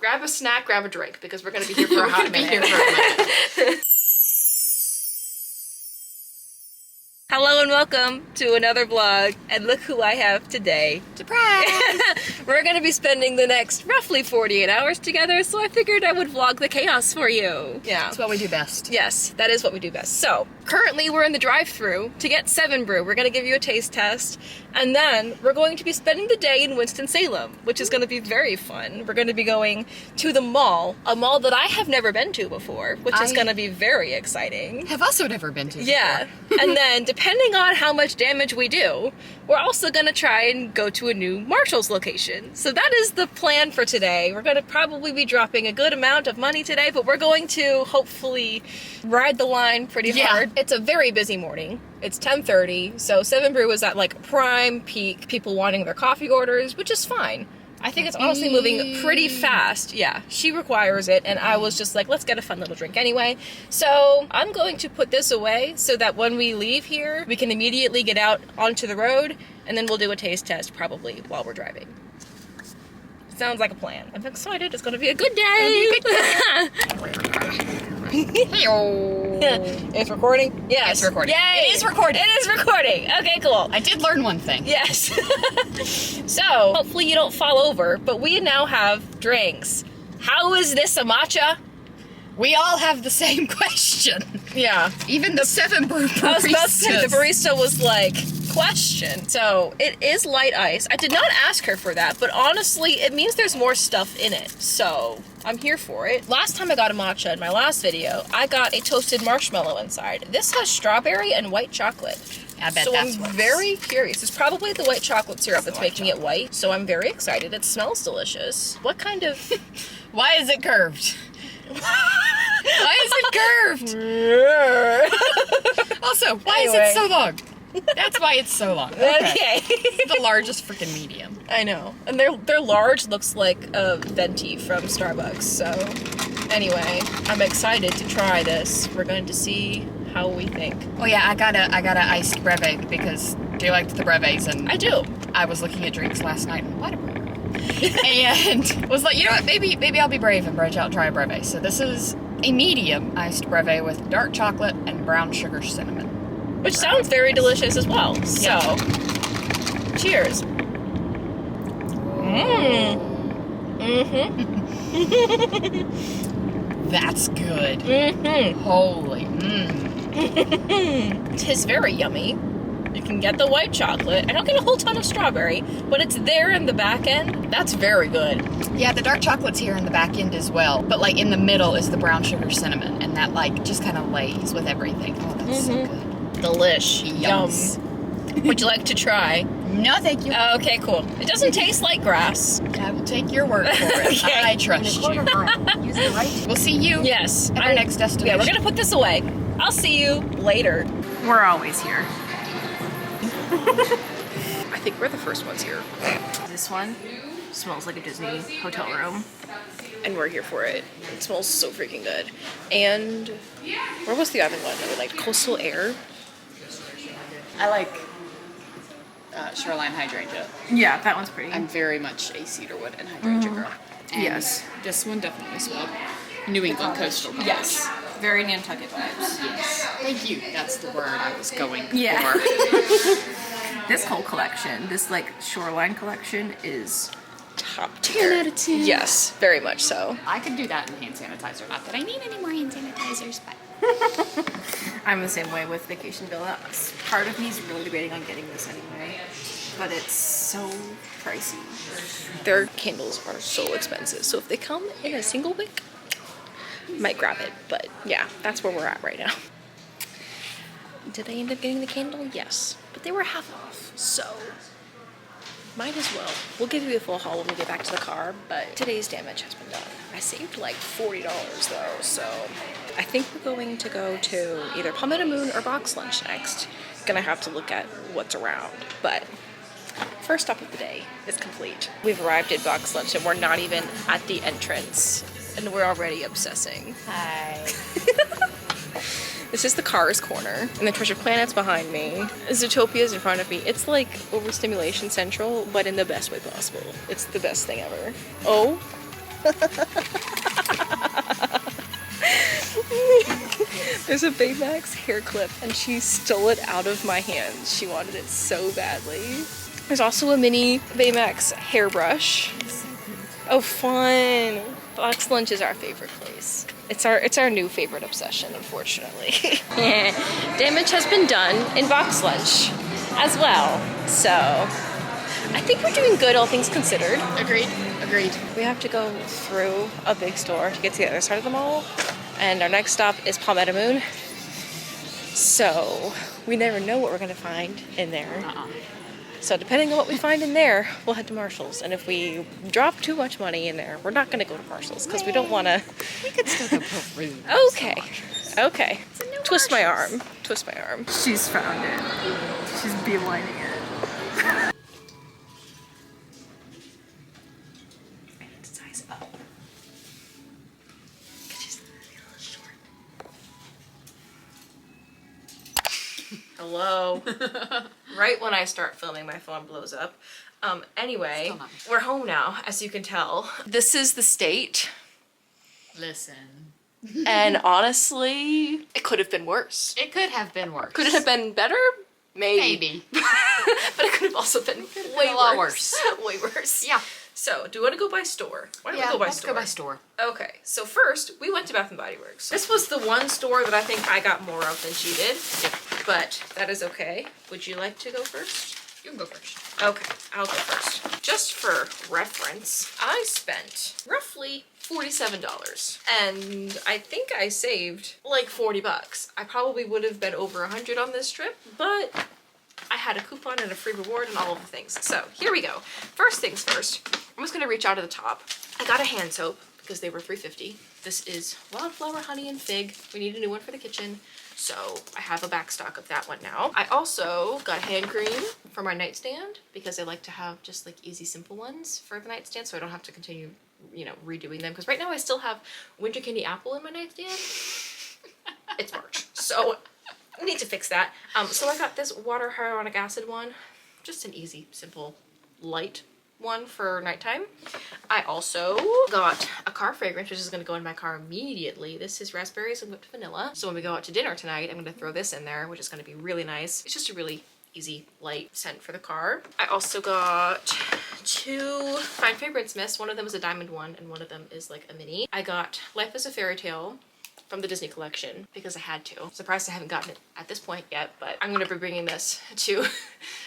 Grab a snack, grab a drink, because we're gonna be here for a hot minute. Hello and welcome to another vlog, and look who I have today. Surprise! We're gonna be spending the next roughly 48 hours together, so I figured I would vlog the chaos for you. Yeah. That's what we do best. Yes, that is what we do best. So, currently we're in the drive-thru to get 7 Brew. We're gonna give you a taste test, and then we're going to be spending the day in Winston-Salem, which is gonna be very fun. We're gonna be going to the mall, a mall that I have never been to before, which is gonna be very exciting. Have also never been to before. Yeah, and then depending on how much damage we do, we're also gonna try and go to a new Marshall's location. So that is the plan for today. We're gonna probably be dropping a good amount of money today, but we're going to hopefully ride the line pretty hard. It's a very busy morning. It's 10:30, so 7 Brew is at like prime peak, people wanting their coffee orders, which is fine. I think it's honestly moving pretty fast. Yeah, she requires it, and I was just like, let's get a fun little drink anyway. So I'm going to put this away so that when we leave here, we can immediately get out onto the road, and then we'll do a taste test probably while we're driving. Sounds like a plan. I'm excited. It's going to be a good day. It's recording? Yes. It's recording. Yay! It is recording. It is recording. Okay, cool. I did learn one thing. Yes. So, hopefully you don't fall over, but we now have drinks. How is this a matcha? We all have the same question. Yeah. Even the 7 Brew baristas. I was about to say, the barista was like, question. So, it is light ice. I did not ask her for that, but honestly, it means there's more stuff in it. So, I'm here for it. Last time I got a matcha in my last video, I got a toasted marshmallow inside. This has strawberry and white chocolate. I bet so that's I'm what's... very curious. It's probably the white chocolate syrup that's making it white, so I'm very excited. It smells delicious. What kind of... Why is it curved? Why is it curved? Also, why is it so long? That's why it's so long. Okay. It's the largest freaking medium. I know. And their large looks like a venti from Starbucks, so... Anyway, I'm excited to try this. We're going to see how we think. Oh yeah, I got a iced breve because Jay liked the breves, and I do. I was looking at drinks last night and what a breve. And was like, you know what, maybe I'll be brave and branch out and try a breve. So this is a medium iced breve with dark chocolate and brown sugar cinnamon. Which sounds very delicious as well. So, cheers. That's good. Holy. It is very yummy. You can get the white chocolate. I don't get a whole ton of strawberry, but it's there in the back end. That's very good. Yeah, the dark chocolate's here in the back end as well, but like in the middle is the brown sugar cinnamon, and that like just kind of lays with everything. Oh, that's so good. Delish. Yum. Would you like to try? No, thank you. Okay, cool. It doesn't taste like grass. I will take your word for it. Okay. I trust you. Use the right. We'll see you Yes. at our next destination. Yeah, we're gonna put this away. I'll see you later. We're always here. I think we're the first ones here. This one smells like a Disney hotel room. And we're here for it. It smells so freaking good. And where was the other one that we liked? Coastal Air? I like Shoreline Hydrangea. Yeah, that one's pretty. I'm very much a cedarwood and hydrangea girl. And Yes. This one definitely smelled New England coastal colors. Yes. Very Nantucket vibes. Yes. Thank you. That's the word I was going Yeah. for. This whole collection, this like shoreline collection, is Top tier. 10 out of 10. Yes, very much so. I could do that in hand sanitizer. Not that I need any more hand sanitizers, but... I'm the same way with Vacation Villa. Part of me is really debating on getting this anyway, but it's so pricey. Their candles are so expensive. So if they come in a single wick, might grab it. But yeah, that's where we're at right now. Did I end up getting the candle? Yes. But they were half off, so might as well. We'll give you a full haul when we get back to the car, but today's damage has been done. I saved like $40 though, so I think we're going to go to either Palmetto Moon or BoxLunch next. Gonna have to look at what's around, but first stop of the day is complete. We've arrived at BoxLunch and we're not even at the entrance, and we're already obsessing. Hi. This is the Cars corner, and the Treasure Planet's behind me. Zootopia's in front of me. It's like Overstimulation Central, but in the best way possible. It's the best thing ever. Oh There's a Baymax hair clip and she stole it out of my hands. She wanted it so badly. There's also a mini Baymax hairbrush. Oh, fun. BoxLunch is our favorite place. It's our new favorite obsession, unfortunately. Damage has been done in BoxLunch as well. So I think we're doing good, all things considered. Agreed. We have to go through a big store to get to the other side of the mall. And our next stop is Palmetto Moon. So we never know what we're gonna find in there. So depending on what we find in there, we'll head to Marshall's. And if we drop too much money in there, we're not gonna go to Marshall's because we don't wanna. We could still go Peru. Okay. Twist my arm. She's found it. She's beelining it. I need to size up. She's a little short. Hello. Right when I start filming, my phone blows up. Anyway, we're home now, as you can tell. This is the state. Listen. And honestly, it could have been worse. It could have been worse. Could it have been better? Maybe. But it could have also been way worse. Way worse. Yeah. So, do you want to go by store? Why don't we go by store? Let's go by store. Okay, so first, we went to Bath & Body Works. This was the one store that I think I got more of than she did. Yep. But that is okay. Would you like to go first? You can go first. Okay, I'll go first. Just for reference, I spent roughly $47. And I think I saved like 40 bucks. I probably would have been over 100 on this trip, but I had a coupon and a free reward and all of the things. So here we go. First things first, I'm just gonna reach out to the top. I got a hand soap because they were $3.50. This is Wildflower Honey and Fig. We need a new one for the kitchen. So I have a back stock of that one now. I also got hand cream for my nightstand because I like to have just like easy, simple ones for the nightstand so I don't have to continue, you know, redoing them. Because right now I still have winter candy apple in my nightstand. It's March, so we need to fix that. So I got this water hyaluronic acid one, just an easy, simple, light one for nighttime. I also got a car fragrance, which is going to go in my car immediately. This is raspberries and whipped vanilla. So when we go out to dinner tonight, I'm going to throw this in there, which is going to be really nice. It's just a really easy, light scent for the car. I also got 2 Fine Fragrance Mists. One of them is a diamond one, and one of them is like a mini. I got Life is a Fairy Tale from the Disney collection because I had to. I'm surprised I haven't gotten it at this point yet, but I'm gonna be bringing this to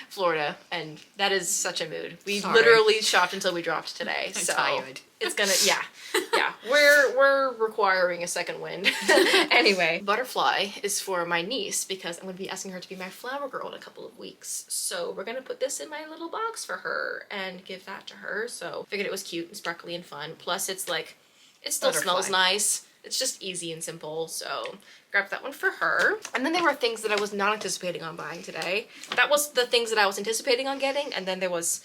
Florida, and that is such a mood. We literally shopped until we dropped today, so tired. It's gonna, yeah. We're requiring a second wind. Anyway, Butterfly is for my niece because I'm gonna be asking her to be my flower girl in a couple of weeks. So we're gonna put this in my little box for her and give that to her. So figured it was cute and sparkly and fun. Plus it's like, it still smells nice. It's just easy and simple, so grab that one for her. And then there were things that I was not anticipating on buying today. That was the things that I was anticipating on getting, and then there was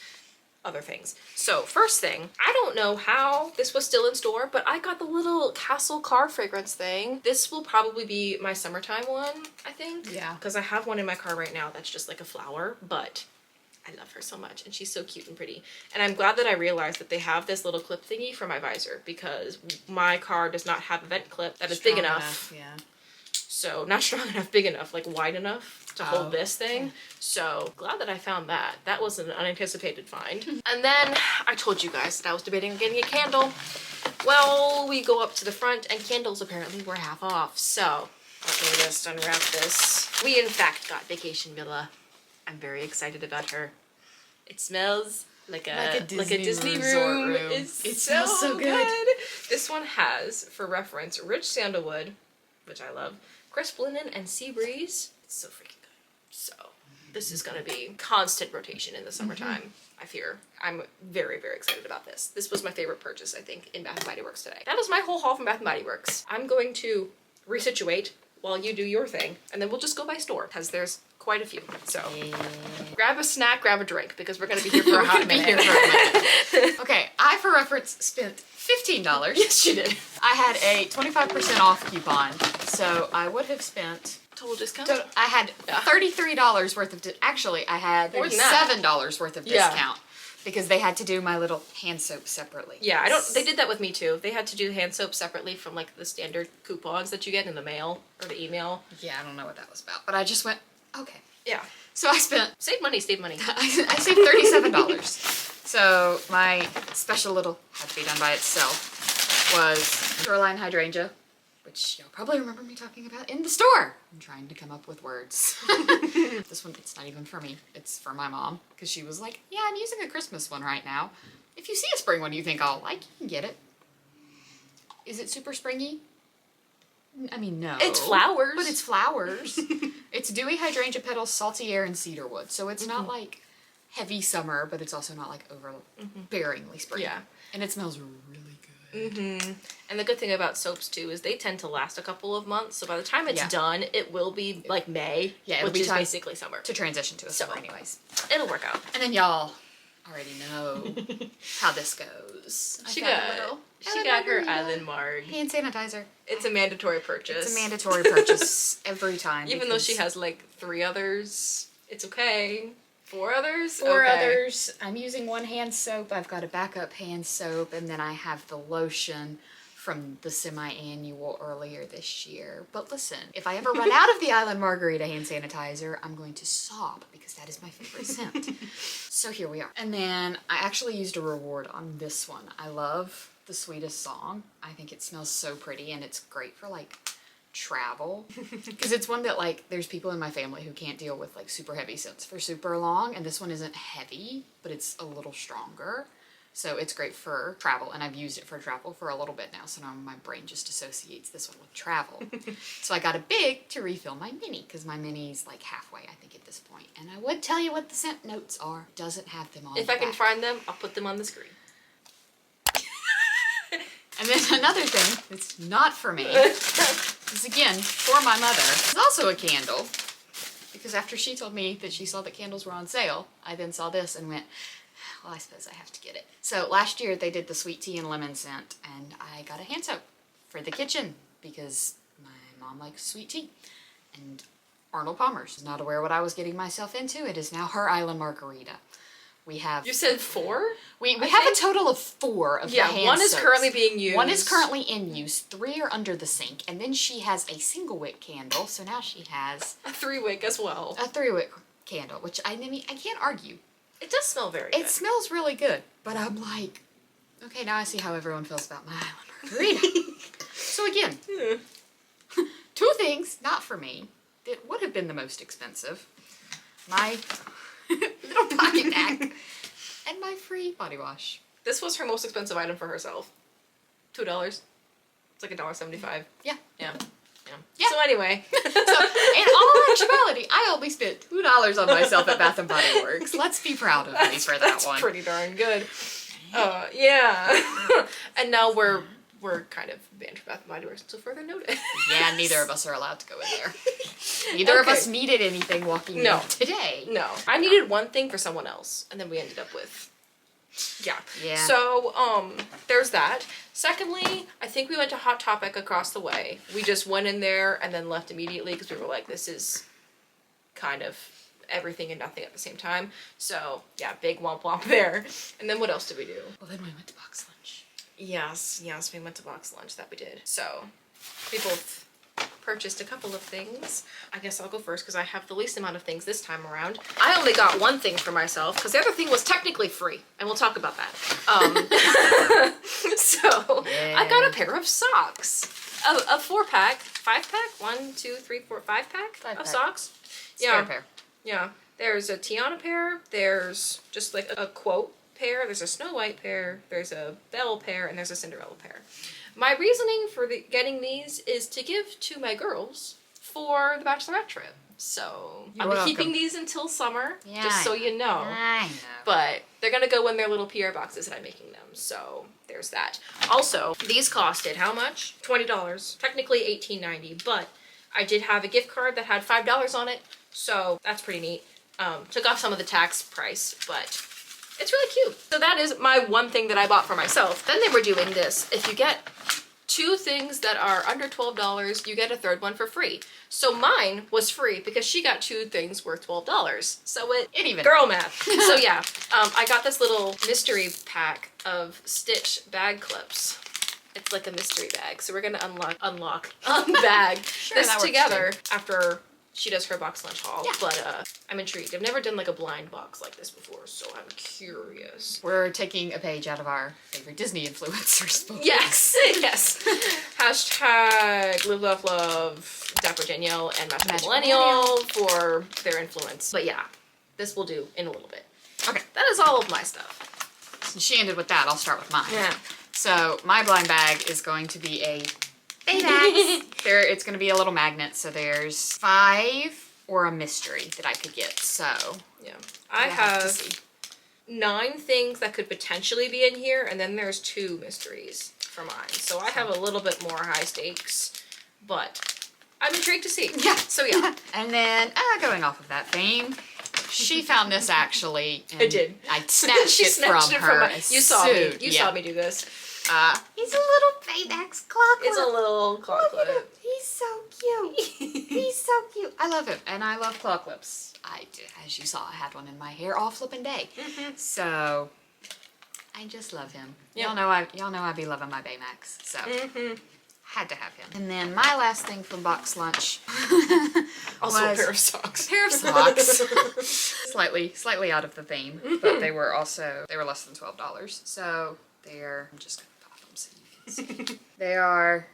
other things. So first thing, I don't know how this was still in store, but I got the little Castle car fragrance thing. This will probably be my summertime one, I think. Yeah. Because I have one in my car right now that's just like a flower, but I love her so much, and she's so cute and pretty. And I'm glad that I realized that they have this little clip thingy for my visor because my car does not have a vent clip that is big enough. Yeah. So not strong enough, big enough, like wide enough to hold this thing. Okay. So glad that I found that. That was an unanticipated find. And then I told you guys that I was debating on getting a candle. Well, we go up to the front and candles apparently were half off. So let me just unwrap this. We in fact got Vacation Villa. I'm very excited about her. It smells like a Disney room. It smells so good. This one has, for reference, rich sandalwood, which I love, crisp linen, and sea breeze. It's so freaking good. So this is gonna be constant rotation in the summertime, I fear. I'm very, very excited about this. This was my favorite purchase, I think, in Bath & Body Works today. That is my whole haul from Bath & Body Works. I'm going to resituate while you do your thing, and then we'll just go by store, because there's quite a few. So grab a snack, grab a drink, because we're gonna be here for a hot minute. Okay, I, for reference, spent $15. Yes, you did. I had a 25% off coupon, so I would have spent... Total discount? I had $33 worth of... Actually, I had $37 worth of discount. because they had to do my little hand soap separately. Yeah, I don't. They did that with me too. They had to do hand soap separately from like the standard coupons that you get in the mail or the email. Yeah, I don't know what that was about, but I just went, okay. Yeah. So I spent, Save money, save money. I saved $37. So my special little had to be done by itself was shoreline hydrangea, which y'all probably remember me talking about in the store. I'm trying to come up with words. This one, it's not even for me. It's for my mom, because she was like, yeah, I'm using a Christmas one right now. If you see a spring one you think I'll like, you can get it. Is it super springy? I mean, no. It's flowers. But it's flowers. It's dewy hydrangea petals, salty air, and cedar wood. So it's not like heavy summer, but it's also not like overbearingly spring. Yeah. And it smells really good. Mm-hmm. And the good thing about soaps too is they tend to last a couple of months. So by the time it's done, it will be like May, it'll which be is time basically summer. to transition to a summer anyways. It'll work out. And then y'all already know how this goes. She got her Island Marg. hand sanitizer. It's a mandatory purchase. It's a mandatory purchase every time. Even though she has like 3 others, it's okay. 4 others? 4 Okay. others. I'm using one hand soap. I've got a backup hand soap, and then I have the lotion from the semi-annual earlier this year. But listen, if I ever run out of the Island Margarita hand sanitizer, I'm going to sob because that is my favorite scent. So here we are. And then I actually used a reward on this one. I love the Sweetest Song. I think it smells so pretty, and it's great for like travel, because it's one that like there's people in my family who can't deal with like super heavy scents for super long, and this one isn't heavy, but it's a little stronger. So it's great for travel, and I've used it for travel for a little bit now, so now my brain just associates this one with travel. So I got a big to refill my mini, because my mini's like halfway, I think, at this point. And I would tell you what the scent notes are. Doesn't have them on If the I can back. find them, I'll put them on the screen. And then another thing that's not for me is, again, for my mother. It's also a candle, because after she told me that she saw that candles were on sale, I then saw this and went, well, I suppose I have to get it. So last year they did the sweet tea and lemon scent, and I got a hand soap for the kitchen because my mom likes sweet tea. And Arnold Palmer's not aware what I was getting myself into. It is now her Island Margarita. We have... You said 4? We have a total of 4 of the hand one is soaps. currently being used. 1 is currently in use. 3 are under the sink. And then she has a single wick candle. So now she has A 3-wick as well. a 3-wick candle, which I mean, I can't argue. It does smell very good. It smells really good. But I'm like, okay, now I see how everyone feels about my Island Margarita. So again, 2 things, not for me, that would have been the most expensive. My little pocket knack and my free body wash. This was her most expensive item for herself. $2. It's like $1.75. Yeah. Yeah. Yeah. So anyway. So, in all actuality, I only spent $2 on myself at Bath and Body Works. Let's be proud of me for that That's one. pretty darn good. Yeah. And now we're kind of banned from Bath and Body Works until further notice. Yeah, neither of us are allowed to go in there. Neither of us needed anything walking in today. No. I needed one thing for someone else, and then we ended up with... Yeah. So, there's that. Secondly, I think we went to Hot Topic across the way. We just went in there and then left immediately because we were like, this is kind of everything and nothing at the same time. So, yeah, big womp womp there. And then what else did we do? Well, then we went to BoxLunch. Yes, we went to BoxLunch. That we did. So, we both purchased a couple of things. I guess I'll go first because I have the least amount of things this time around. I only got one thing for myself because the other thing was technically free, and we'll talk about that. So I got a pair of socks, a 4-pack, 5-pack, 1, 2, 3, 4, 5-pack of socks. Spare pair. Yeah. There's a Tiana pair. There's just like a quote pair. There's a Snow White pair. There's a Belle pair, and there's a Cinderella pair. My reasoning for getting these is to give to my girls for the bachelorette trip. So You're I'll be keeping welcome. these until summer, Yeah, just so you know. I know. But they're gonna go in their little PR boxes that I'm making them. So there's that. Also, these costed how much? $20. Technically $18.90, but I did have a gift card that had $5 on it, so that's pretty neat. Took off some of the tax price, but it's really cute. So that is my one thing that I bought for myself. Then they were doing this. If you get 2 things that are under $12, you get a third one for free. So mine was free because she got 2 things worth $12. So it even girl math. So yeah, I got this little mystery pack of Stitch bag clips. It's like a mystery bag. So we're gonna unbag this together after she does her box lunch haul. Yeah. But I'm intrigued. I've never done like a blind box like this before, so I'm curious. We're taking a page out of our favorite Disney influencers book. Yes, yes. Hashtag live, love, love, Dapper Danielle and Magical Millennial for their influence. But yeah, this will do in a little bit. Okay. That is all of my stuff. Since she ended with that, I'll start with mine. Yeah. So my blind bag is going to be a Baymax. It's going to be a little magnet. So there's 5 or a mystery that I could get. So yeah, I have 9 things that could potentially be in here, and then there's 2 mysteries for mine. So I have a little bit more high stakes, but I'm intrigued to see. Yeah. So yeah. And then going off of that theme, she found this actually. And I did. I snatched it from her. You saw me. You saw me do this. He's a little Baymax clock. It's a little claw clip. He's so cute. He's so cute. I love him, and I love claw clips. As you saw, I had one in my hair all flipping day. So I just love him. Y'all know I be loving my Baymax. So had to have him. And then my last thing from Box Lunch Also a pair of socks. Pair of socks. slightly out of the theme, but they were less than $12. So I'm just gonna pop them so you can see. They are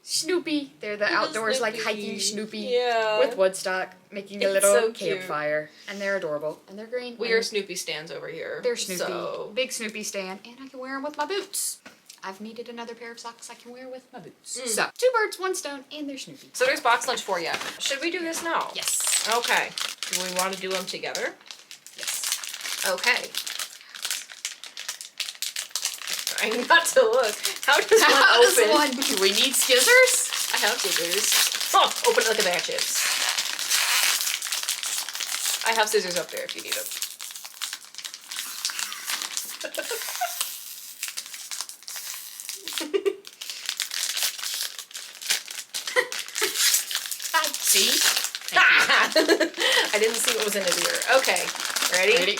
Snoopy. They're the outdoors Snoopy. like hiking Snoopy. Yeah. With Woodstock, making a It's little so cute. campfire. And they're adorable. And they're green. We are Snoopy stands over here. They're Snoopy. So. Big Snoopy stand. And I can wear them with my boots. I've needed another pair of socks I can wear with my boots. So, 2 birds, 1 stone, and they're Snoopy. So there's box lunch for you. Should we do this now? Yes. Okay. Do we want to do them together? Yes. Okay. Trying not to look. How does one open? Do we need scissors? I have scissors. Oh, open it like a bag of chips. I have scissors up there if you need them. See? I didn't see what was in it either. Okay. Ready?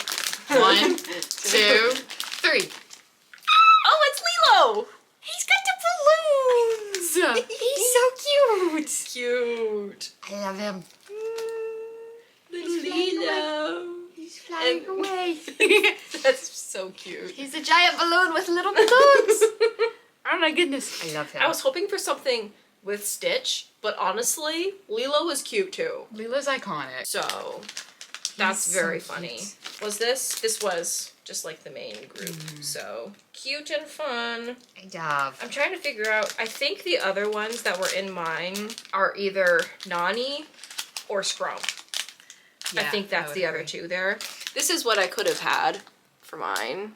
1, 2, 3. Oh, it's Lilo! He's got the balloons! He's so cute! Cute. I love him. Little Lilo. He's flying away. That's so cute. He's a giant balloon with little balloons. Oh my goodness. I love him. I was hoping for something with Stitch, but honestly, Lilo is cute too. Lilo's iconic. So, that's very so funny. cute. Was this? This was just like the main group. So, cute and fun. I love. I'm trying to figure out, I think the other ones that were in mine are either Nani or Scrum. I think that's the other 2 there. This is what I could have had for mine.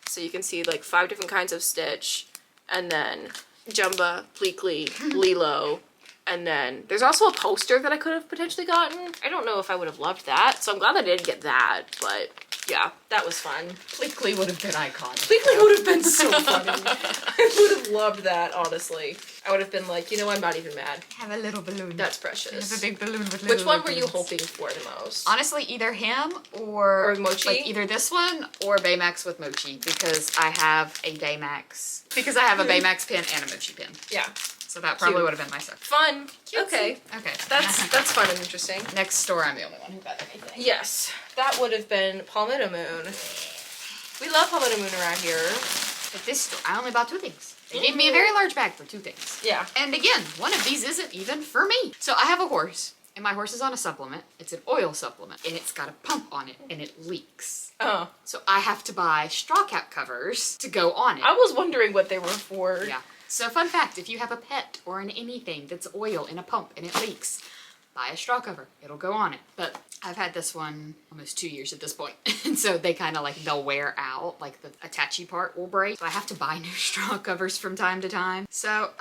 So you can see like 5 different kinds of Stitch, and then Jumba, Pleakley, Lilo, and then there's also a poster that I could have potentially gotten. I don't know if I would have loved that, so I'm glad I didn't get that, but yeah, that was fun. Pleakley would have been iconic. Pleakley would have been so funny. I would have loved that, honestly. I would have been like, you know, I'm not even mad. Have a little balloon. That's precious. Have a big balloon with little Which one were you balloons. hoping for the most? Honestly, either him or Mochi? Like either this one or Baymax with Mochi, because I have a Baymax. Because I have a Baymax pin and a Mochi pin. Yeah. So that probably Cute. would have been my second. Fun. Cutesy. Okay. Okay. That's fun and interesting. Next store, I'm the only one who got anything. Yes, that would have been Palmetto Moon. We love Palmetto Moon around here. At this store, I only bought 2 things. They gave me a very large bag for 2 things. Yeah. And again, one of these isn't even for me. So I have a horse, and my horse is on a supplement. It's an oil supplement, and it's got a pump on it, and it leaks. Oh. So I have to buy straw cap covers to go on it. I was wondering what they were for. Yeah. So fun fact, if you have a pet or an anything that's oil in a pump and it leaks, buy a straw cover. It'll go on it. But I've had this one almost 2 years at this point. And so they kind of like, they'll wear out, like the attachy part will break. So I have to buy new straw covers from time to time. So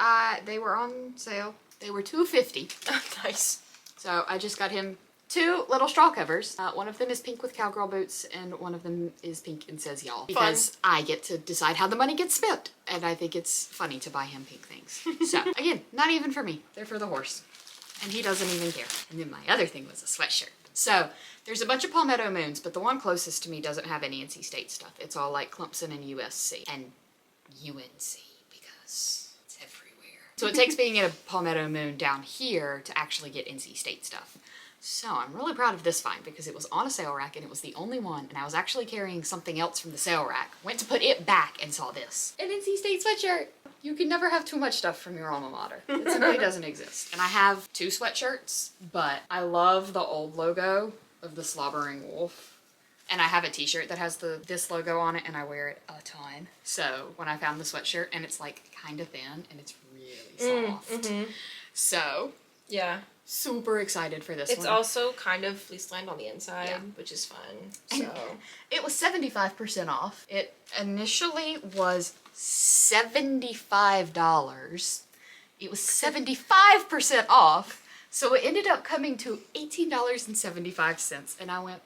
they were on sale. They were $2.50. Nice. So I just got him 2 little straw covers. One of them is pink with cowgirl boots, and one of them is pink and says y'all. Because I get to decide how the money gets spent, and I think it's funny to buy him pink things. So, again, not even for me. They're for the horse. And he doesn't even care. And then my other thing was a sweatshirt. So, there's a bunch of Palmetto Moons, but the one closest to me doesn't have any NC State stuff. It's all like Clemson and USC. And UNC, because it's everywhere. So it takes being at a Palmetto Moon down here to actually get NC State stuff. So I'm really proud of this find because it was on a sale rack and it was the only one, and I was actually carrying something else from the sale rack. Went to put it back and saw this. An NC State sweatshirt! You can never have too much stuff from your alma mater. It simply doesn't exist. And I have 2 sweatshirts, but I love the old logo of the slobbering wolf. And I have a t-shirt that has this logo on it, and I wear it a ton. So when I found the sweatshirt, and it's like kind of thin, and it's really soft. So Yeah. super excited for this one. It's also kind of fleece-lined on the inside, Yeah. which is fun. And So it was 75% off. It initially was $75. It was 75% off. So it ended up coming to $18.75. And I went,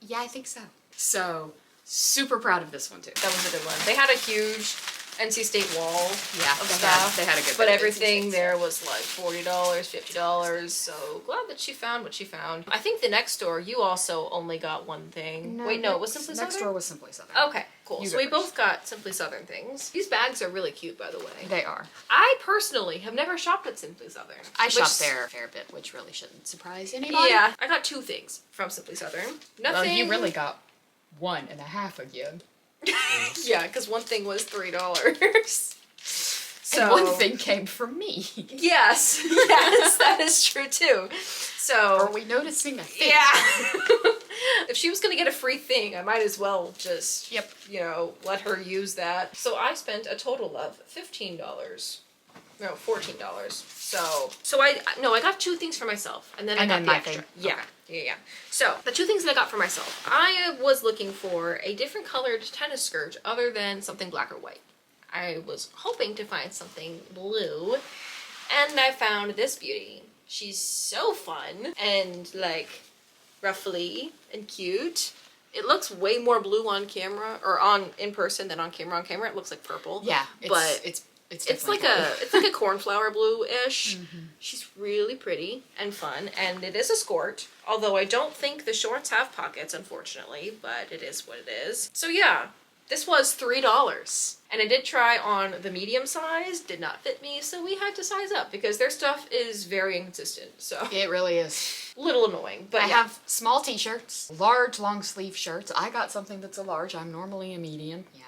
yeah, I think so. So super proud of this one too. that was a good one. They had a huge NC State wall of stuff. They had a good But bit of everything NC State there was like $40, $50. So glad that she found what she found. I think the next store, you also only got one thing. Wait, no, it was Simply Southern? Next door was Simply Southern. Okay, cool. You So go we both got Simply Southern things. These bags are really cute, by the way. They are. I personally have never shopped at Simply Southern. I which- shop there a fair bit, which really shouldn't surprise anybody. Yeah, I got 2 things from Simply Southern. Nothing. Well, you really got 1.5 again. Yeah, because one thing was $3. So And one thing came from me. Yes, yes, that is true too. So Are we noticing a thing? yeah. If she was gonna get a free thing, I might as well just let her use that. So I spent a total of $15. No, $14. So I got 2 things for myself, and then I got the my extra. thing. Yeah. Yeah. So the 2 things that I got for myself, I was looking for a different colored tennis skirt other than something black or white. I was hoping to find something blue, and I found this beauty. She's so fun and like ruffly and cute. It looks way more blue on camera or in person than on camera. On camera, it looks like purple. Yeah, but it's like a cornflower blue-ish. She's really pretty and fun, and it is a skirt. Although I don't think the shorts have pockets, unfortunately, but it is what it is. So yeah, this was $3, and I did try on the medium size. Did not fit me, so we had to size up because their stuff is very inconsistent. So It really is. a little annoying, but I yeah. have small t-shirts, large long sleeve shirts. I got something that's a large. I'm normally a medium. Yeah.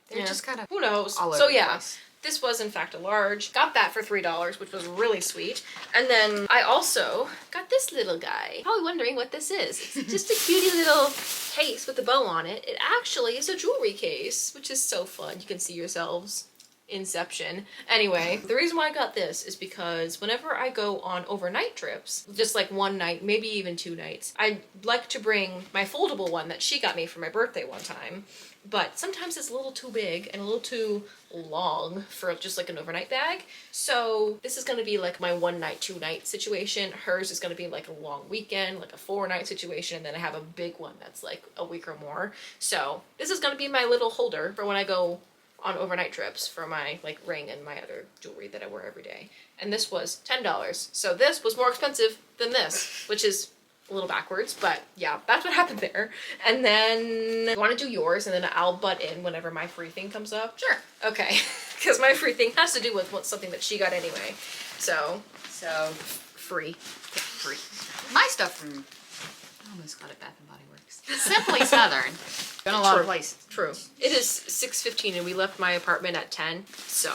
They're just kind of who knows. all over So the yeah. place. This was in fact a large. Got that for $3, which was really sweet. And then I also got this little guy. Probably wondering what this is. It's just a cutie little case with a bow on it. It actually is a jewelry case, which is so fun. You can see yourselves. Inception. Anyway, the reason why I got this is because whenever I go on overnight trips, just like one night, maybe even 2 nights, I like to bring my foldable one that she got me for my birthday one time. But sometimes it's a little too big and a little too long for just like an overnight bag. So this is going to be like my 1 night, 2 night situation. Hers is going to be like a long weekend, like a 4 night situation. And then I have a big one that's like a week or more. So this is going to be my little holder for when I go on overnight trips for my like ring and my other jewelry that I wear every day. And this was $10. So this was more expensive than this, which is a little backwards, but yeah, that's what happened there. And then you want to do yours, and then I'll butt in whenever my free thing comes up. Sure. Okay, because my free thing has to do with something that she got anyway. So free. My stuff from, I almost got it Bath and Body Works. Simply Southern. Been a lot of places. True. It is 6:15 and we left my apartment at 10. So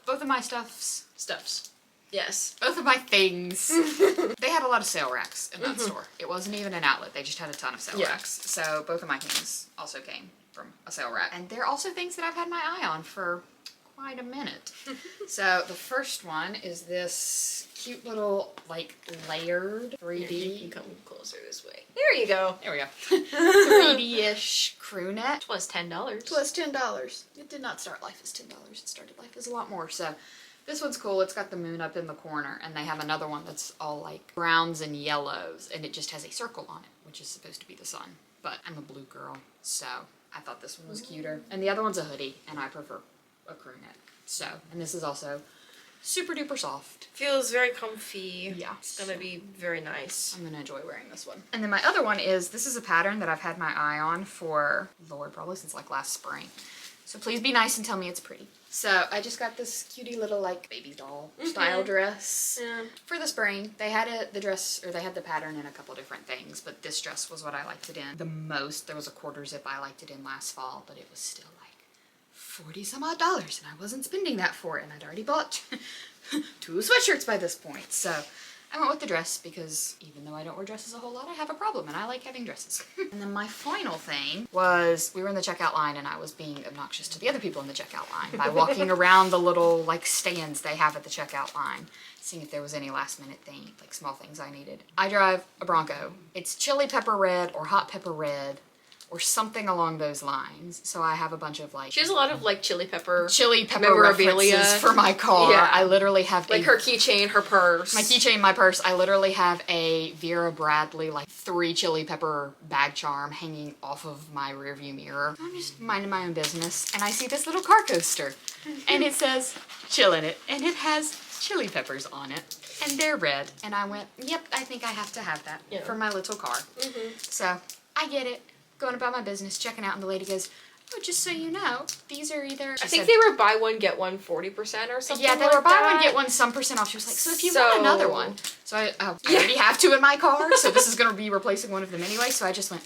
both of my stuffs, yes. both of my things, they had a lot of sale racks in that store. It wasn't even an outlet. They just had a ton of sale Yeah. racks. So both of my things also came from a sale rack. And they're also things that I've had my eye on for quite a minute. So the first one is this cute little like layered 3D. You can come closer this way. There you go. There we go. 3D-ish crew neck. It was $10. It was $10. It did not start life as $10. It started life as a lot more. So This one's cool. It's got the moon up in the corner, and they have another one that's all like browns and yellows, and it just has a circle on it, which is supposed to be the sun. But I'm a blue girl, so I thought this one was cuter. And the other one's a hoodie, and I prefer a crew neck. So, and this is also super duper soft. Feels very comfy. Yeah. It's gonna be very nice. I'm gonna enjoy wearing this one. And then my other one is, this is a pattern that I've had my eye on for, Lord, probably since like last spring. So please be nice and tell me it's pretty. So I just got this cutie little like baby doll style dress for the spring. They had the dress, or they had the pattern in a couple different things, but this dress was what I liked it in the most. There was a quarter zip I liked it in last fall, but it was still like 40 some odd dollars, and I wasn't spending that for it, and I'd already bought 2 sweatshirts by this point. So I went with the dress because even though I don't wear dresses a whole lot, I have a problem, and I like having dresses. And then my final thing was, we were in the checkout line, and I was being obnoxious to the other people in the checkout line by walking around the little like stands they have at the checkout line, seeing if there was any last minute thing, like small things I needed. I drive a Bronco. It's chili pepper red or hot pepper red, or something along those lines. So I have a bunch of like... She has a lot of like chili pepper memorabilia references for my car. Yeah. I literally have like her keychain, her purse. My keychain, my purse. I literally have a Vera Bradley like 3 chili pepper bag charm hanging off of my rearview mirror. I'm just minding my own business, and I see this little car coaster, and it says chill in it, and it has chili peppers on it, and they're red. And I went, yep, I think I have to have that for my little car. So I get it. Going about my business, checking out, and the lady goes, oh, just so you know, these are either... I think they were buy one, get one 40% or something. Yeah, they were buy one, get one some percent off. She was like, so if you want another one. So I already have 2 in my car, so this is going to be replacing one of them anyway. So I just went,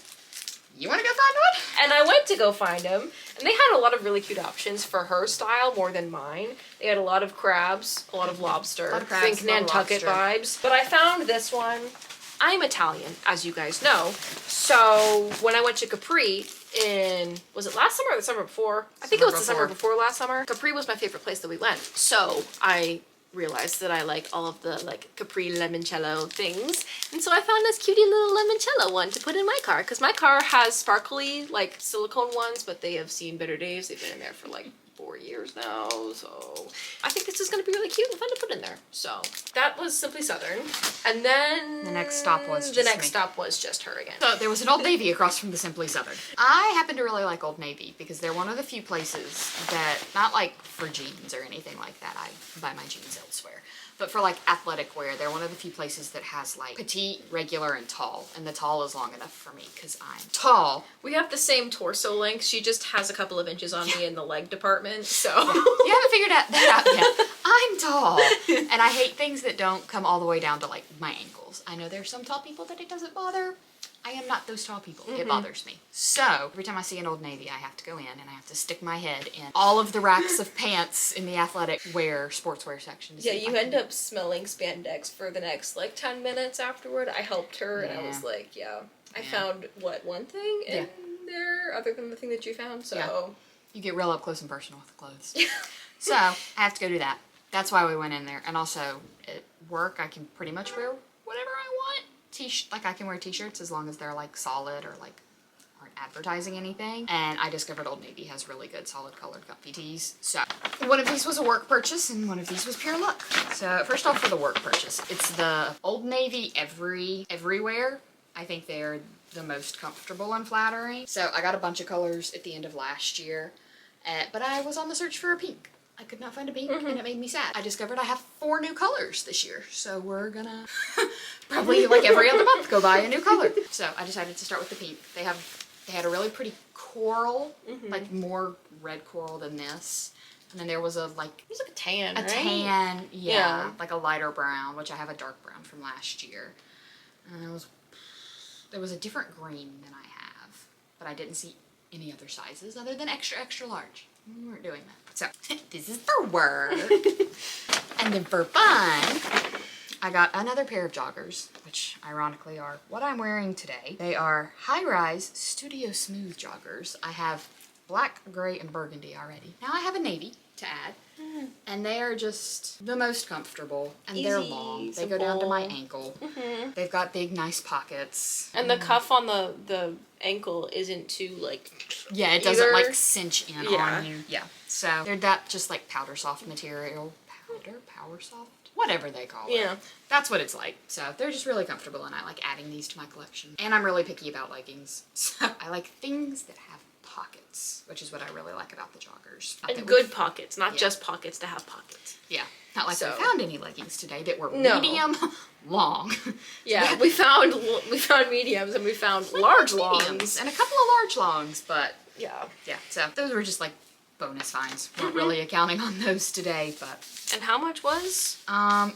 you want to go find one? And I went to go find them, and they had a lot of really cute options for her style more than mine. They had a lot of crabs, a lot of lobster. Think Nantucket vibes. But I found this one. I'm Italian, as you guys know, so when I went to Capri in, was it last summer or the summer before? I think it was the summer before last summer. Capri was my favorite place that we went. So I realized that I like all of the like Capri limoncello things. And so I found this cutie little limoncello one to put in my car, because my car has sparkly like silicone ones, but they have seen better days. They've been in there for like 4 years now, so I think this is going to be really cute and fun to put in there. So that was Simply Southern, and then the next stop was just her again. So there was an Old Navy across from the Simply Southern. I happen to really like Old Navy because they're one of the few places that, not like for jeans or anything like that, I buy my jeans elsewhere, but for like athletic wear, they're one of the few places that has like petite, regular, and tall, and the tall is long enough for me because I'm tall. We have the same torso length. She just has a couple of inches on me in the leg department, so. Yeah. You haven't figured that out yet. I'm tall, and I hate things that don't come all the way down to like my ankles. I know there's some tall people that it doesn't bother. I am not those tall people. It bothers me. So every time I see an Old Navy, I have to go in and I have to stick my head in all of the racks of pants in the athletic wear, sportswear section. Yeah, you end up smelling spandex for the next like 10 minutes afterward. I helped her and I was like, I found one thing in there other than the thing that you found, so. You get real up close and personal with the clothes. So I have to go do that. That's why we went in there. And also at work, I can pretty much wear whatever I want. Like I can wear t-shirts as long as they're like solid or like aren't advertising anything. And I discovered Old Navy has really good solid colored comfy tees. So one of these was a work purchase and one of these was pure luck. So first off, for the work purchase, it's the Old Navy Everywhere. I think they're the most comfortable and flattering. So I got a bunch of colors at the end of last year, but I was on the search for a pink. I could not find a pink and it made me sad. I discovered I have 4 new colors this year. So we're gonna probably like every other month go buy a new color. So I decided to start with the pink. They had a really pretty coral, like more red coral than this. And then there was a like... It was like a tan, right? Tan, yeah, like a lighter brown, which I have a dark brown from last year. And there was a different green than I have, but I didn't see any other sizes other than extra, extra large. We weren't doing that. So, this is for work. And then for fun, I got another pair of joggers, which ironically are what I'm wearing today. They are high-rise Studio Smooth joggers. I have black, gray, and burgundy already. Now I have a navy to add. And they are just the most comfortable, and they're Easy, long. They go down to my simple. ankle. They've got big, nice pockets. And the cuff on the ankle isn't too like. Yeah, it doesn't either. like cinch in Yeah. on you. Yeah. So they're that just like powder soft material. Power soft? Whatever they call it. Yeah. That's what it's like. So they're just really comfortable, and I like adding these to my collection. And I'm really picky about leggings. So I like things that have pockets, which is what I really like about the joggers. Not And that good pockets, not Yeah. just pockets to have pockets. Yeah. Not like So- I found any leggings today that were No. medium long. Yeah, we found mediums and we found large Mediums longs. and a couple of large longs, but Yeah. yeah, so those were just like bonus finds. Weren't really accounting on those today, but And how much was?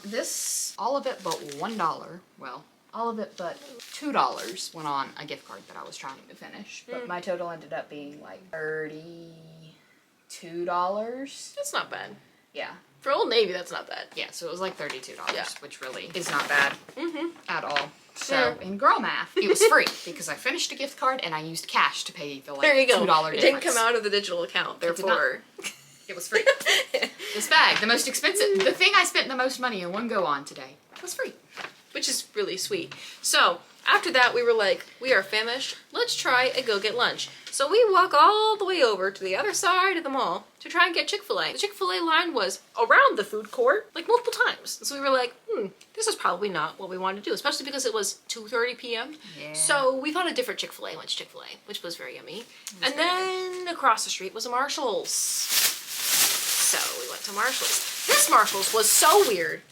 this, all of it but $1, well, all of it but $2 went on a gift card that I was trying to finish, but my total ended up being like $32. That's not bad. Yeah. For Old Navy, that's not bad. Yeah, so it was like $32, Yeah. which really is not bad at all. So Yeah. in girl math, it was free because I finished a gift card and I used cash to pay the like There you go. $2 It difference. didn't come out of the digital account, did not. therefore. It was free. This bag, the most expensive, the thing I spent the most money in one go on today, was free. Which is really sweet. So, after that, we were like, we are famished. Let's try and go get lunch. So we walk all the way over to the other side of the mall to try and get Chick-fil-A. The Chick-fil-A line was around the food court, like multiple times. So we were like, this is probably not what we wanted to do, especially because it was 2:30 p.m. Yeah. So we found a different Chick-fil-A, went to Chick-fil-A, which was very yummy. And then across the street was a Marshall's. So we went to Marshall's. This Marshall's was so weird.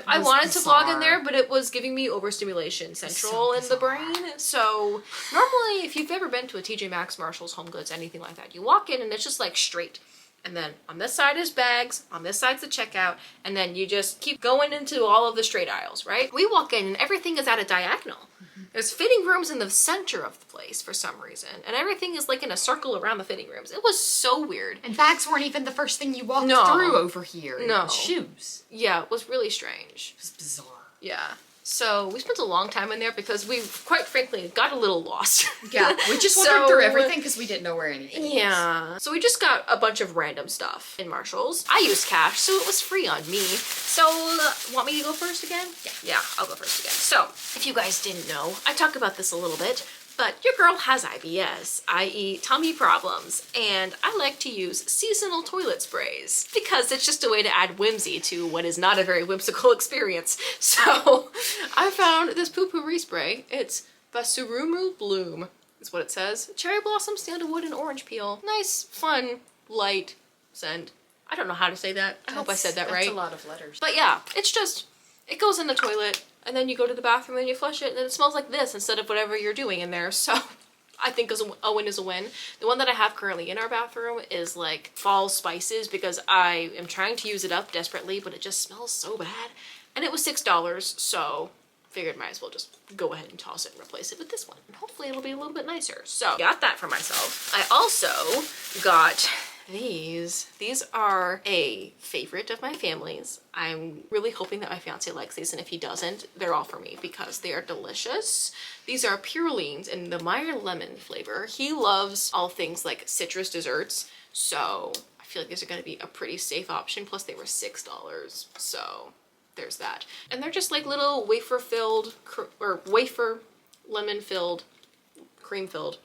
I wanted to vlog in there, but it was giving me overstimulation central in the brain. So normally, if you've ever been to a TJ Maxx, Marshalls, Home Goods, anything like that, you walk in and it's just like straight. And then on this side is bags, on this side's the checkout, and then you just keep going into all of the straight aisles, right? We walk in and everything is at a diagonal. There's fitting rooms in the center of the place for some reason, and everything is like in a circle around the fitting rooms. It was so weird. And bags weren't even the first thing you walked No. through over here. It No. was shoes. Yeah, it was really strange. It was bizarre. Yeah. So we spent a long time in there because we, quite frankly, got a little lost. Yeah, we just wandered So- through everything because we didn't know where anything was. Yeah. So we just got a bunch of random stuff in Marshall's. I used cash, so it was free on me. So, want me to go first again? Yeah, I'll go first again. So, if you guys didn't know, I talk about this a little bit, but your girl has IBS, i.e. tummy problems, and I like to use seasonal toilet sprays because it's just a way to add whimsy to what is not a very whimsical experience. So, I found this poo-poo spray. It's Basurumu Bloom, is what it says. Cherry blossom, sandalwood, and orange peel. Nice, fun, light scent. I don't know how to say that. I hope I said that right. That's a lot of letters. But yeah, it's just, it goes in the toilet, and then you go to the bathroom and you flush it, and then it smells like this instead of whatever you're doing in there. So I think a win is a win. The one that I have currently in our bathroom is like fall spices because I am trying to use it up desperately, but it just smells so bad. And it was $6, so figured might as well just go ahead and toss it and replace it with this one. And hopefully it'll be a little bit nicer. So got that for myself. I also got these. These are a favorite of my family's. I'm really hoping that my fiance likes these, and if he doesn't, they're all for me because they are delicious. These are Purelines in the Meyer lemon flavor. He loves all things like citrus desserts, so I feel like these are going to be a pretty safe option. Plus they were $6, so there's that. And they're just like little wafer-filled, or wafer lemon-filled, cream-filled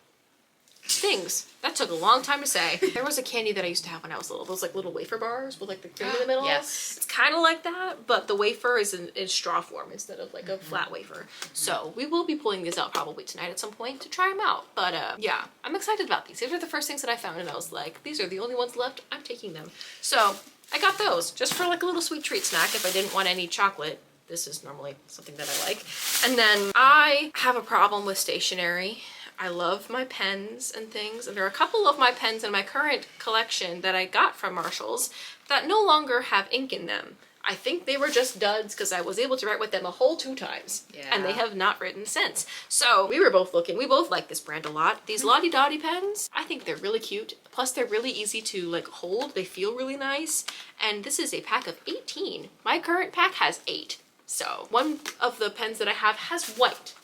things. That took a long time to say. There was a candy that I used to have when I was little. Those like little wafer bars with like the cream in the middle. Yes. It's kind of like that, but the wafer is in straw form instead of like a flat wafer. So we will be pulling these out probably tonight at some point to try them out. But yeah, I'm excited about these. These are the first things that I found and I was like, these are the only ones left. I'm taking them. So I got those just for like a little sweet treat snack if I didn't want any chocolate. This is normally something that I like. And then I have a problem with stationery. I love my pens and things, and there are a couple of my pens in my current collection that I got from Marshall's that no longer have ink in them. I think they were just duds because I was able to write with them a whole 2 times, and they have not written since. So we were both looking. We both like this brand a lot. These Lottie Dottie pens, I think they're really cute. Plus they're really easy to like hold. They feel really nice, and this is a pack of 18. My current pack has 8. So one of the pens that I have has white,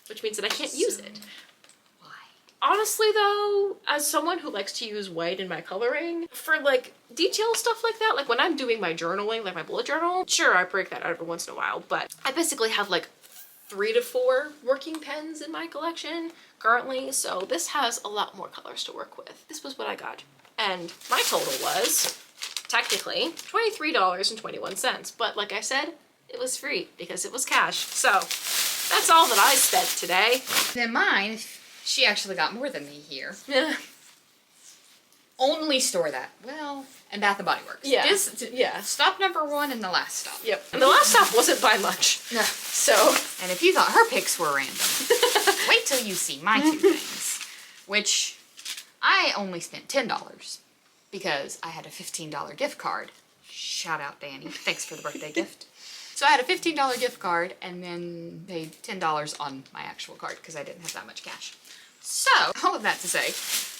which means that I can't use it. Honestly though, as someone who likes to use white in my coloring, for like detail stuff like that, like when I'm doing my journaling, like my bullet journal, sure I break that out every once in a while, but I basically have like 3 to 4 working pens in my collection currently, so this has a lot more colors to work with. This was what I got. And my total was, technically, $23.21, but like I said, it was free because it was cash. So that's all that I spent today. Then mine, she actually got more than me here. Yeah. Only store that. Well, and Bath and Body Works. Yeah. Yeah. Stop number 1 and the last stop. Yep. And the last stop wasn't by much. No. So. And if you thought her picks were random, wait till you see my 2 things. Which I only spent $10 because I had a $15 gift card. Shout out, Danny. Thanks for the birthday gift. So I had a $15 gift card and then paid $10 on my actual card because I didn't have that much cash. So, all of that to say,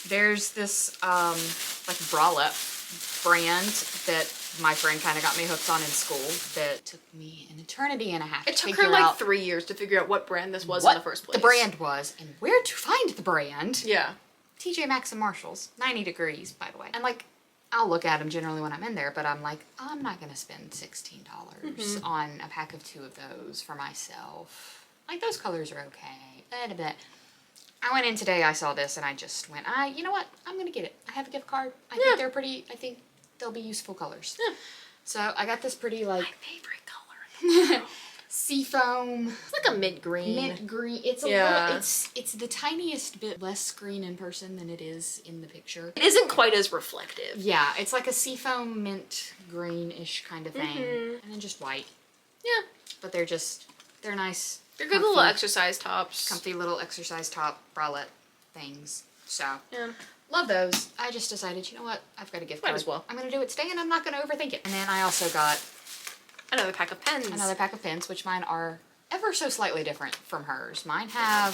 there's this like bralette brand that my friend kind of got me hooked on in school that took me an eternity and a half It to took figure her like out 3 years to figure out what brand this was what in the first place. the brand was and where to find the brand. Yeah. TJ Maxx and Marshalls, 90 degrees, by the way. And like, I'll look at them generally when I'm in there, but I'm like, I'm not gonna spend $16 on a pack of 2 of those for myself. Like, those colors are okay. But I went in today, I saw this, and I just went, you know what? I'm gonna get it. I have a gift card. I think they're pretty, I think they'll be useful colors. Yeah. So I got this pretty, like, My favorite color in the world. seafoam. It's like a mint green. Mint green. It's a little, it's the tiniest bit less green in person than it is in the picture. It isn't quite as reflective. Yeah, it's like a seafoam mint greenish kind of thing. And then just white. Yeah. But they're nice. They're good little exercise tops. Comfy little exercise top bralette things. So, Yeah. love those. I just decided, you know what? I've got a gift card. Might as well. I'm going to do it today and I'm not going to overthink it. And then I also got Another pack of pens. another pack of pens, which mine are ever so slightly different from hers. Mine have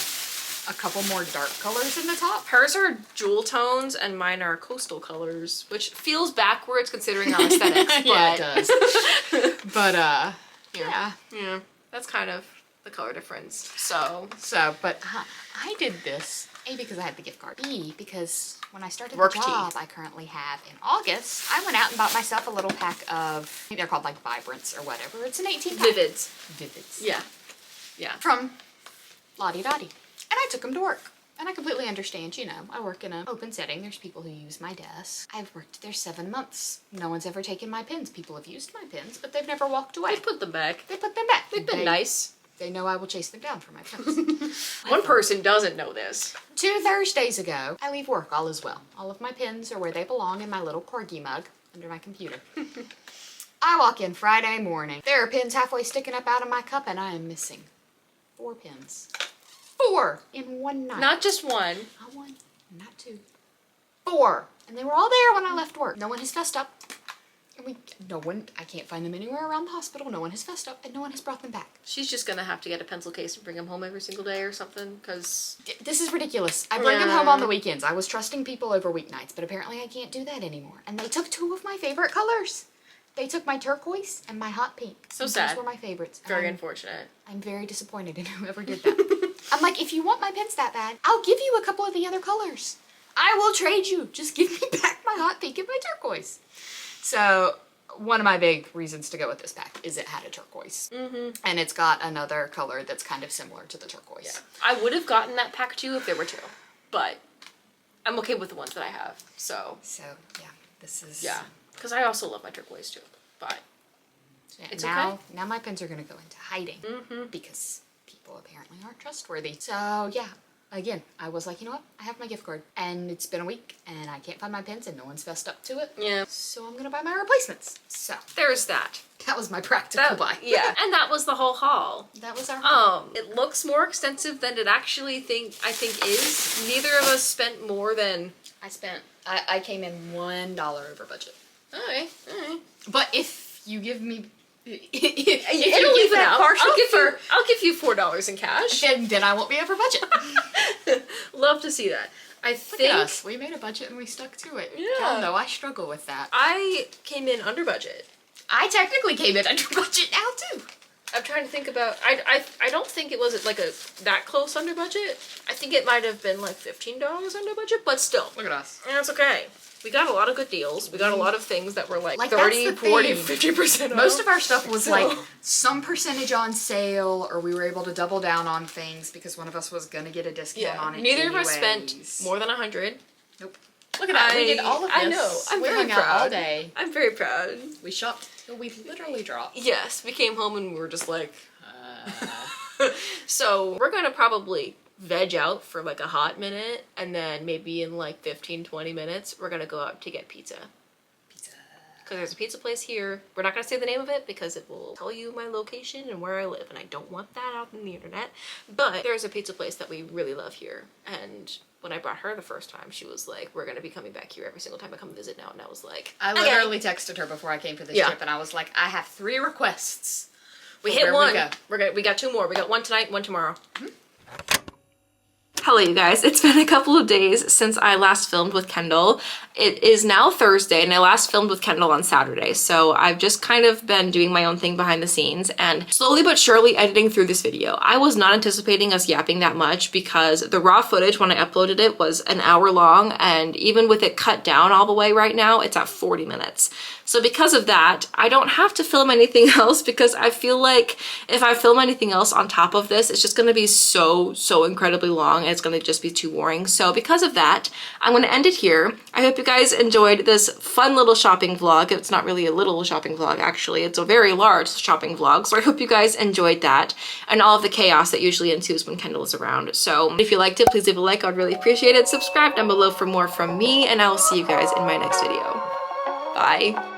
a couple more dark colors in the top. Hers are jewel tones and mine are coastal colors, which feels backwards considering our aesthetics. But Yeah, it does. But, yeah. Yeah, that's kind of the color difference. But I did this, A, because I had the gift card, B, because when I started Work the job I currently have in August, I went out and bought myself a little pack of, I think they're called like Vibrants or whatever. It's an 18 pack. Vivids. Vivids. Yeah. Yeah. From Lottie Dottie. And I took them to work. And I completely understand, you know, I work in an open setting. There's people who use my desk. I've worked there 7 months. No one's ever taken my pens. People have used my pens, but they've never walked away. They put them back. They put them back. They've been nice. They know I will chase them down for my pens. One person doesn't know this. 2 Thursdays ago, I leave work, all is well. All of my pens are where they belong in my little corgi mug under my computer. I walk in Friday morning. There are pens halfway sticking up out of my cup and I am missing 4 pens. 4 in one night. Not just one. Not 1, not 2. 4. And they were all there when I left work. No one has fessed up. And I can't find them anywhere around the hospital. No one has fessed up and no one has brought them back. She's just gonna have to get a pencil case and bring them home every single day or something, because... This is ridiculous. I bring them home on the weekends. I was trusting people over weeknights, but apparently I can't do that anymore. And they took 2 of my favorite colors. They took my turquoise and my hot pink. So and sad. Those were my favorites. Very unfortunate. I'm very disappointed in whoever did that. I'm like, if you want my pens that bad, I'll give you a couple of the other colors. I will trade you. Just give me back my hot pink and my turquoise. So... one of my big reasons to go with this pack is it had a turquoise. And it's got another color that's kind of similar to the turquoise. Yeah. I would have gotten that pack too if there were 2, but I'm okay with the ones that I have, so. So, yeah, this is... Yeah, because I also love my turquoise too, but yeah, it's now, okay. Now my pens are going to go into hiding because people apparently aren't trustworthy. So, yeah. Again, I was like, you know what? I have my gift card. And it's been a week, and I can't find my pens, and no one's fessed up to it. Yeah. So I'm going to buy my replacements. So, there's that. that was my practical buy. Yeah, and that was the whole haul. That was our It looks more extensive than it actually I think is. Neither of us spent more than... I came in $1 over budget. Alright. But if you give me... It'll even out. I'll give you $4 in cash. Then I won't be over budget. Love to see that. I Look think at us. We made a budget and we stuck to it. Yeah. Y'all know I struggle with that. I came in under budget. I technically came in under budget now too. I'm trying to think about. I don't think it was like that close under budget. I think it might have been like $15 under budget, but still. Look at us. That's okay. We got a lot of good deals. We got a lot of things that were like 30, Like, 40, thing. 50% off. Most of our stuff was So- like some percentage on sale, or we were able to double down on things because one of us was gonna get a discount on it. Neither of us anyways. spent more than 100. Nope. Look at that. We did all of this. I know. I'm we very hung out all proud. day. I'm very proud. We shopped till we literally dropped. Yes, we came home and we were just like. So we're gonna probably veg out for like a hot minute, and then maybe in like 15-20 minutes we're gonna go out to get pizza. Because there's a pizza place here. We're not gonna say the name of it because it will tell you my location and where I live, and I don't want that out on the internet. But there's a pizza place that we really love here, and when I brought her the first time, she was like, we're gonna be coming back here every single time I come visit now. And I was like, I okay. literally texted her before I came for this trip, and I was like, I have 3 requests. We hit one. We go. We got 2 more. We got one tonight, one tomorrow. Hello, you guys. It's been a couple of days since I last filmed with Kendall. It is now Thursday, and I last filmed with Kendall on Saturday. So I've just kind of been doing my own thing behind the scenes and slowly but surely editing through this video. I was not anticipating us yapping that much because the raw footage when I uploaded it was an hour long, and even with it cut down all the way right now, it's at 40 minutes. So because of that, I don't have to film anything else because I feel like if I film anything else on top of this, it's just gonna be so incredibly long and it's gonna just be too boring. So because of that, I'm gonna end it here. I hope you guys enjoyed this fun little shopping vlog. It's not really a little shopping vlog, actually. It's a very large shopping vlog. So I hope you guys enjoyed that and all of the chaos that usually ensues when Kendall is around. So if you liked it, please leave a like. I'd really appreciate it. Subscribe down below for more from me, and I will see you guys in my next video. Bye.